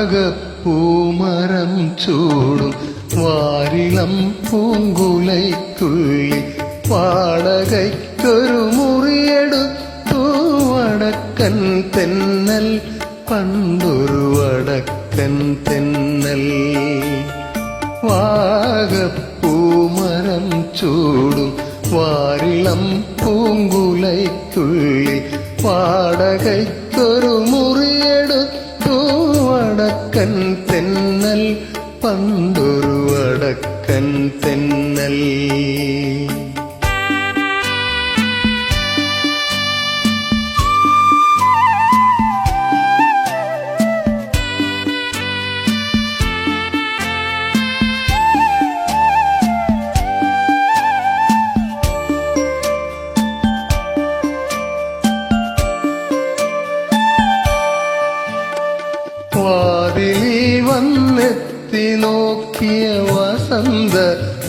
വാഗപ്പൂമരം ചൂടും വാരിളം പൂങ്കുലയ്ക്കുള്ളിൽ വാടകയ്ക്കൊരു മുറിയെടുത്തു വടക്കൻ തെന്നൽ, പണ്ടൊരു വടക്കൻ തെന്നൽ. വാഗപ്പൂമരം ചൂടും വാരിളം പൂങ്കുലയ്ക്കുള്ളിൽ വാടകയ്ക്കൊരു മുറിയെടുത്തു വടക്കൻ തെന്നൽ, പണ്ടൊരു വടക്കൻ തെന്നൽ. വാതിലി വന്നെത്തി നോക്കിയ വസന്ത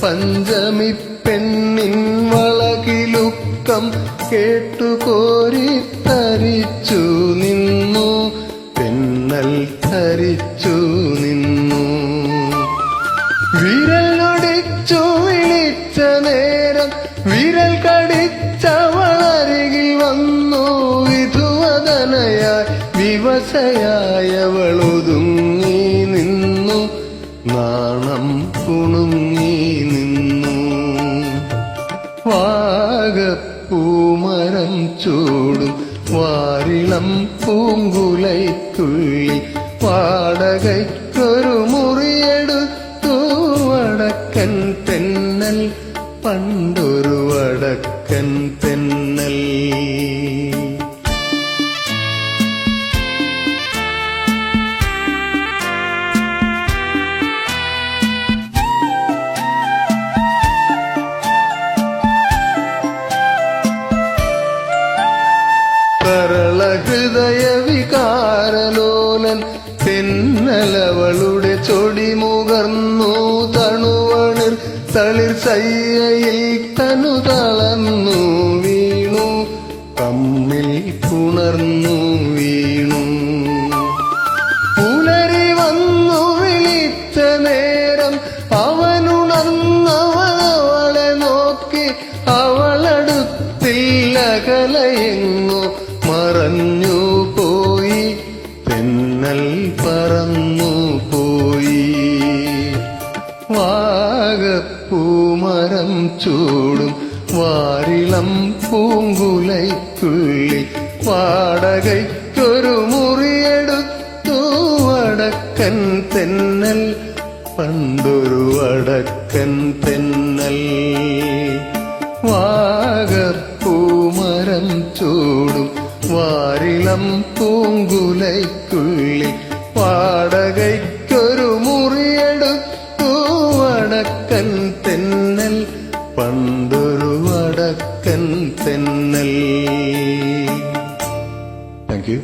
പഞ്ചമി പെണ്ണിൻ വളകിലുക്കം കേട്ടു കോരിത്തരിച്ചു നിന്നു, പെണ്ണൽ തരിച്ചു നിന്നു. വിരലൊടിച്ചു വിളിച്ച നേരം വിരൽ കടിച്ചവളരികിൽ വന്നു, വിധുവദനയായി വിവശയായവളൊതുങ്ങി നിന്നു, നാണം കുണുങ്ങി നിന്നു. വാഗപ്പൂമരം ചൂടും വാരിളം പൂങ്കുലയ്ക്കുള്ളിൽ വാടകയ്ക്കൊരു മുറിയെടുത്തു വടക്കൻ തെന്നൽ, പണ്ടൊരു വടക്കൻ തെന്നൽ. സരള ഹൃദയ വികാരലോലൻ തെന്നലവളുടെ ചൊടിമുകർന്നു, തണുവണിർ തളിർ ശയ്യയിൽ തനു തളർന്നു വീണു, തമ്മിൽ പുണർന്നു വീണു. പുലരി വന്നു വിളിച്ച നേരം അവനുണർന്നവളെ നോക്കി, അവളടുത്തില്ല അകലെയെങ്ങോ മറഞ്ഞു പോയി, തെന്നൽ പറന്നു പോയി. വാഗപ്പൂമരം ചൂടും വാരിളം പൂങ്കുലയ്ക്കുള്ളിൽ വാടകയ്ക്കൊരു മുറിയെടുത്തു വടക്കൻ തെന്നൽ, പണ്ടൊരു വടക്കൻ തെന്നൽ. വാഗപ്പൂമരം ചൂടും വാരിളം പൂങ്കുലയ്ക്കുള്ളിൽ വാടകയ്ക്കൊരു മുറിയെടുത്തു വടക്കൻ തെന്നൽ, പണ്ടൊരു വടക്കൻ തെന്നൽ. Thank U.